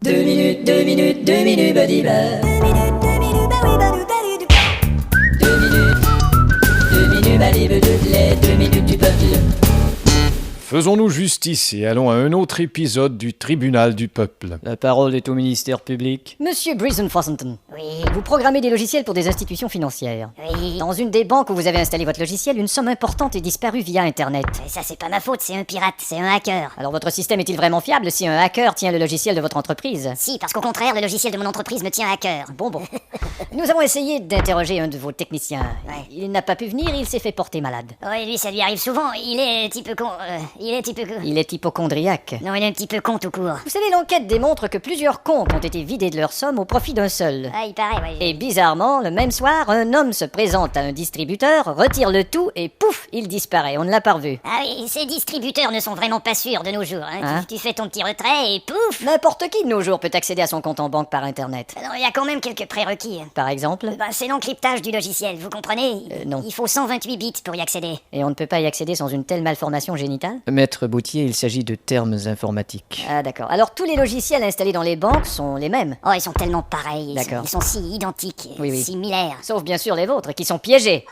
2 minutes, badiba. 2 minutes, balibe toutes les 2 minutes du peuple. Faisons-nous justice et allons à un autre épisode du tribunal du peuple. La parole est au ministère public. Monsieur Breezen Fossenton. Oui, Vous programmez des logiciels pour des institutions financières. oui. Dans une des banques où vous avez installé votre logiciel, une somme importante est disparue via Internet. Et ça, c'est pas ma faute, c'est un pirate, c'est un hacker. Alors votre système est-il vraiment fiable si un hacker tient le logiciel de votre entreprise? Si, parce qu'au contraire, le logiciel de mon entreprise me tient à cœur. Bon. Nous avons essayé d'interroger un de vos techniciens. Ouais. Il n'a pas pu venir, il s'est fait porter malade. Oui, lui, ça lui arrive souvent. Il est un petit peu con. Il Il est hypocondriaque. Non, il est un petit peu con tout court. Vous savez, l'enquête démontre que plusieurs comptes ont été vidés de leur somme au profit d'un seul. Ah, il paraît, ouais. Et bizarrement, le même soir, un homme se présente à un distributeur, retire le tout et pouf, il disparaît. On ne l'a pas revu. Ah oui, ces distributeurs ne sont vraiment pas sûrs de nos jours. Hein? Tu fais ton petit retrait et pouf. N'importe qui de nos jours peut accéder à son compte en banque par Internet. Alors, il y a quand même quelques prérequis. Par exemple. C'est l'encryptage du logiciel, vous comprenez? Non. Il faut 128 bits pour y accéder. Et on ne peut pas y accéder sans une telle malformation génitale? Maître Boutier, il s'agit de termes informatiques. Ah d'accord. Alors tous les logiciels installés dans les banques sont les mêmes. Oh, ils sont tellement pareils. D'accord. Ils sont si identiques, Oui. similaires. Sauf bien sûr les vôtres, qui sont piégés.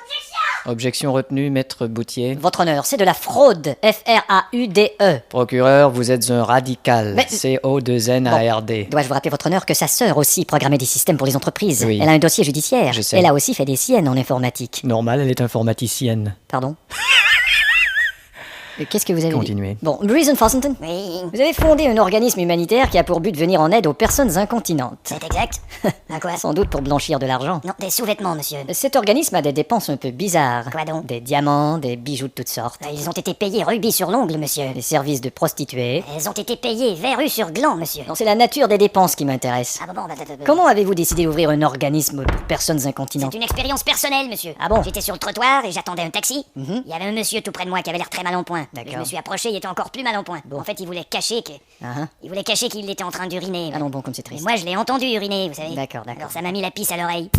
Objection retenue, Maître Boutier. Votre honneur, c'est de la fraude. F-R-A-U-D-E. Procureur, vous êtes un radical. Mais- C-O-2-N-A-R-D. Dois-je vous rappeler, votre honneur, que sa sœur aussi programmait des systèmes pour les entreprises? Oui. Elle a un dossier judiciaire. Je sais. Elle a aussi fait des siennes en informatique. Normal, elle est informaticienne. Pardon? Qu'est-ce que vous avez dit? Continuez. Bon, Breezen Fossenton, Oui, vous avez fondé un organisme humanitaire qui a pour but de venir en aide aux personnes incontinentes. c'est exact. À quoi? Sans doute pour blanchir de l'argent. Non, des sous-vêtements, monsieur. Cet organisme a des dépenses un peu bizarres. Quoi donc? Des diamants, des bijoux de toutes sortes. Ils ont été payés rubis sur l'ongle, monsieur. Des services de prostituées. Ils ont été payés verrues sur gland, monsieur. Non, c'est la nature des dépenses qui m'intéresse. Ah bon, Comment avez-vous décidé d'ouvrir un organisme pour personnes incontinentes? C'est une expérience personnelle, monsieur. Ah bon? J'étais sur le trottoir et j'attendais un taxi. Il y avait un monsieur tout près de moi qui avait l'air très mal en point. D'accord. Je me suis approché, il était encore plus mal en point. En fait, il voulait cacher Ah, il voulait cacher qu'il était en train d'uriner. ah non, bon, comme c'est Et triste. moi, je l'ai entendu uriner, vous savez. D'accord. Alors ça m'a mis la pisse à l'oreille.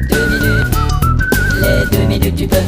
2 minutes, les 2 minutes du peuple.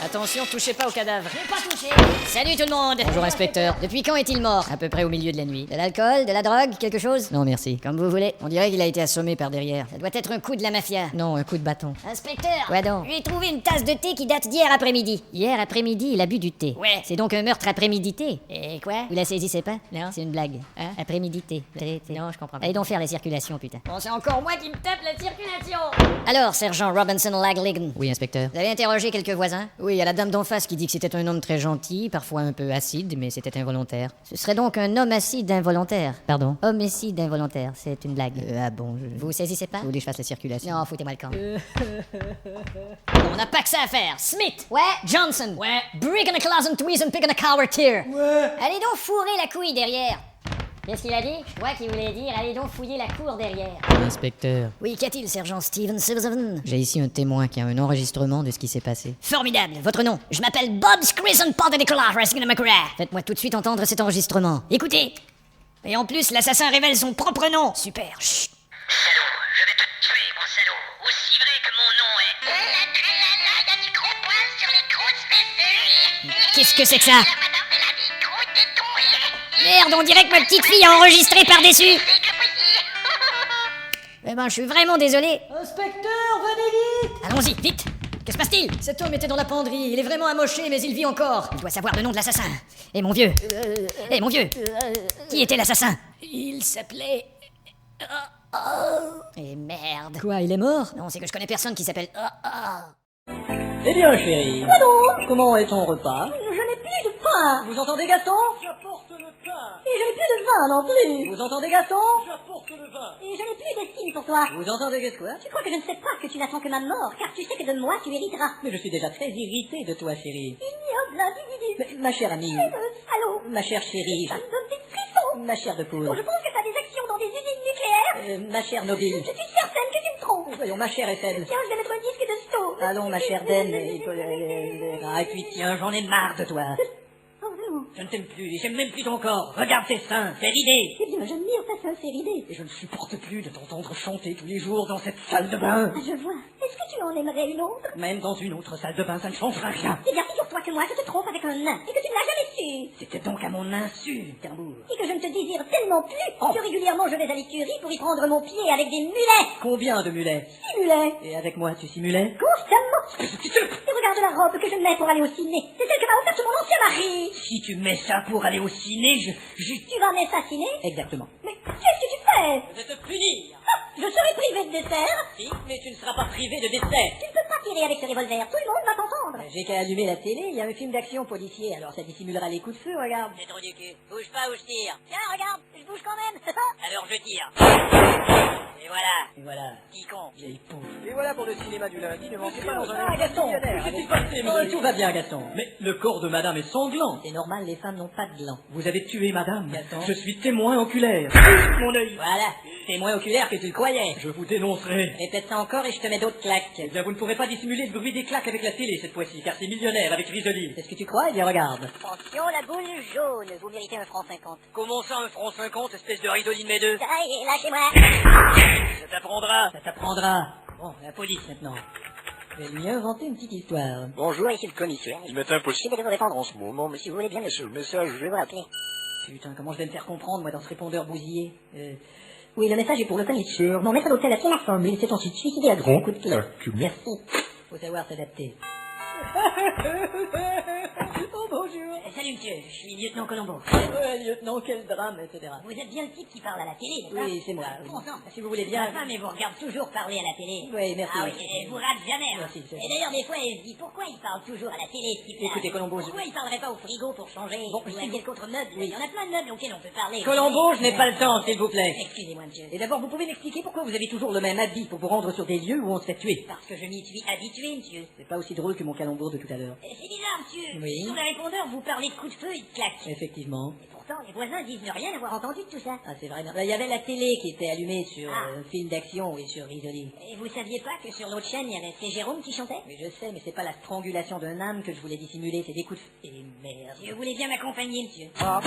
Attention, touchez pas au cadavre. J'ai pas touché. Salut tout le monde. Bonjour inspecteur. Depuis quand est-il mort? À peu près au milieu de la nuit. De l'alcool, de la drogue, quelque chose? Non merci. Comme vous voulez. On dirait qu'il a été assommé par derrière. Ça doit être un coup de la mafia. Non, un coup de bâton. Inspecteur, Quoi donc? j'ai trouvé une tasse de thé qui date d'hier après-midi. Hier après-midi, il a bu du thé. Ouais. C'est donc un meurtre après-midi-thé. Et quoi? Vous la saisissez pas? Non. C'est une blague. Hein? Après-midi-thé. Non, je comprends pas. Allez donc faire la circulation, putain. Bon, c'est encore moi qui me tape la circulation. Alors, sergent Robinson Lagligan. Oui, inspecteur. Vous avez interrogé quelques voisins? Oui, il y a la dame d'en face qui dit que c'était un homme très gentil, parfois un peu acide, mais c'était involontaire. Ce serait donc un homme acide involontaire. Pardon? Homicide involontaire, c'est une blague. Ah bon, Vous saisissez pas? Vous voulez que je fasse la circulation? Non, foutez-moi le camp. On n'a pas que ça à faire. Smith! Ouais? Johnson! Ouais? Brick and a claws and tweez and pig and a cower tear! Allez donc fourrer la couille derrière. Qu'est-ce qu'il a dit? Je crois qu'il voulait dire allez donc fouiller la cour derrière. Inspecteur. Oui, qu'y a-t-il, sergent Steven Silverman? J'ai ici un témoin qui a un enregistrement de ce qui s'est passé. Formidable. Votre nom? Je m'appelle Bob Scrisson Nicolas McGrath. Faites-moi tout de suite entendre cet enregistrement. Écoutez. Et en plus, l'assassin révèle son propre nom. Super. Chut. Salaud, je vais te tuer, mon salaud. Aussi vrai que mon nom est... Tralala, y'a du gros poil sur les grosses fesses. Qu'est-ce que c'est que ça? La madame de la vie, gros téton, Merde, on dirait que ma petite fille a enregistré par-dessus. c'est que voici. Eh ben, je suis vraiment désolé. Inspecteur, venez vite! Allons-y, vite. Que se passe-t-il? Cet homme était dans la penderie. Il est vraiment amoché, mais il vit encore. Il doit savoir le nom de l'assassin. Eh mon vieux. Eh mon vieux. Qui était l'assassin? Il s'appelait... Eh merde. Quoi, il est mort? Non, c'est que je connais personne qui s'appelle... Eh bien, chérie. Comment est ton repas? Je n'ai plus de pain. Vous entendez, Gaston? J'apporte le pain. Et je n'ai plus de vin non plus. Vous entendez, Gaston? J'apporte le vin. Et je n'ai plus d'estime pour toi. Vous entendez, qu'est-ce quoi? Tu crois que je ne sais pas que tu n'attends que ma mort, car tu sais que de moi tu hériteras. Mais je suis déjà très irrité de toi, chérie. Ignoble individu. Mais, ma chère amie, Salaud. ma chère chérie, Ça me donne des frissons. ma chère de poule, Je pense que tu as des actions dans des usines nucléaires. ma chère Nobile, Je suis certaine que tu me trompes. voyons, ma chère Estelle. Tiens, je vais mettre un disque de sto. Allons, ma chère Den, et puis tiens, j'en ai marre de toi. Oh non. Je ne t'aime plus, et j'aime même plus ton corps. Regarde tes seins, c'est l'idée. Eh bien, j'admire ta sincérité. Et je ne supporte plus de t'entendre chanter tous les jours dans cette salle de bain. Ah, je vois. Est-ce que tu en aimerais une autre? Même dans une autre salle de bain, ça ne changera rien. Eh bien, figure-toi figure-toi que moi, je te trompe avec un nain, et que tu ne l'as jamais su. C'était donc à mon insu, Calembour. Et que je ne te désire tellement plus que régulièrement je vais à l'écurie pour y prendre mon pied avec des mulets. Combien de mulets? 6 mulets. Et avec moi, tu simulais? Constamment. Et regarde la robe que je mets pour aller au ciné. C'est celle que m'a offerte mon ancien mari. Si tu mets ça pour aller au ciné, Tu vas m'assassiner? Exactement. Mais qu'est-ce que tu fais? Je vais te punir. Ah, je serai privé de dessert. Si, mais tu ne seras pas privé de dessert. Tu ne peux pas tirer avec ce revolver. Tout le monde va t'entendre. J'ai qu'à allumer la télé, il y a un film d'action policier, alors ça dissimulera les coups de feu, regarde. C'est trop du cul. Bouge pas ou je tire. Tiens, regarde, je bouge quand même. Alors je tire. Et voilà. Et voilà. Petit con. Vieille pauvre. Et voilà pour le cinéma du lundi, ne manquez pas dans un Ah, Gaston, millionnaire. qu'est-ce qui s'est passé, monsieur? Tout va bien, Gaston. Mais le corps de madame est sanglant. C'est normal, les femmes n'ont pas de gland. Vous avez tué madame. Gaston. Je suis témoin oculaire. Mon œil. Voilà. T'es moins oculaire que tu le croyais. Je vous dénoncerai. Répète ça encore et je te mets d'autres claques. Eh bien, vous ne pourrez pas dissimuler le bruit des claques avec la télé cette fois-ci, car c'est millionnaire avec Risoli. C'est ce que tu crois? Eh bien, regarde. Attention, la boule jaune. Vous méritez 1,50 franc. Comment ça, 1,50 €, espèce de ridoline mes deux? Ça y est, lâchez-moi. Ça t'apprendra. Ça t'apprendra. Bon, la police maintenant. Je vais lui inventer une petite histoire. Bonjour, ici le commissaire. il m'est impossible de vous répondre en ce moment, mais si vous voulez bien sur le message. je vais vous rappeler. Putain, comment je vais me faire comprendre, moi, dans ce répondeur bousillé Oui, le message est pour le commissaire. Mon maître d'hôtel a fait la forme. Il s'est ensuite suicidé à grands coups de pied. Merci. Faut savoir s'adapter. Oh, bonjour. Salut monsieur, je suis lieutenant Colombo. Ouais, lieutenant, quel drame, etc. Vous êtes bien le type qui parle à la télé, n'est-ce pas? Oui, c'est moi. Bon sang. Si vous voulez Ma bien. femme, elle vous regarde toujours parler à la télé. Oui, merci. Ah oui, elle vous rate jamais. hein. Merci, c'est Et d'ailleurs, des fois, elle se dit, pourquoi il parle toujours à la télé, ce type-là? Écoutez, Colombo, je- Pourquoi il parlerait pas au frigo pour changer? Bon, ou à si quelque autre meuble? Il y en a plein de meubles auxquels on peut parler. Colombo, je n'ai pas le temps, s'il vous plaît. Excusez-moi, monsieur. Et d'abord, vous pouvez m'expliquer pourquoi vous avez toujours le même habit pour vous rendre sur des lieux où on se fait tuer? Parce que je m'y suis habitué, monsieur. C'est pas aussi drôle que mon calembour de tout à l'heure. C'est bizarre, monsieur. Oui. Sur le répondeur, vous parlez de coups de feu et de claques. Effectivement. Et pourtant, les voisins disent ne rien avoir entendu de tout ça. Ah, c'est vrai. Non. Il y avait la télé qui était allumée sur Ah. film d'action et sur Risoli. Et vous saviez pas que sur l'autre chaîne, il y avait C. Jérôme qui chantait? Mais je sais, mais c'est pas la strangulation d'un âme que je voulais dissimuler, c'est des coups de... Et merde. Si vous voulez bien m'accompagner, monsieur. Ah,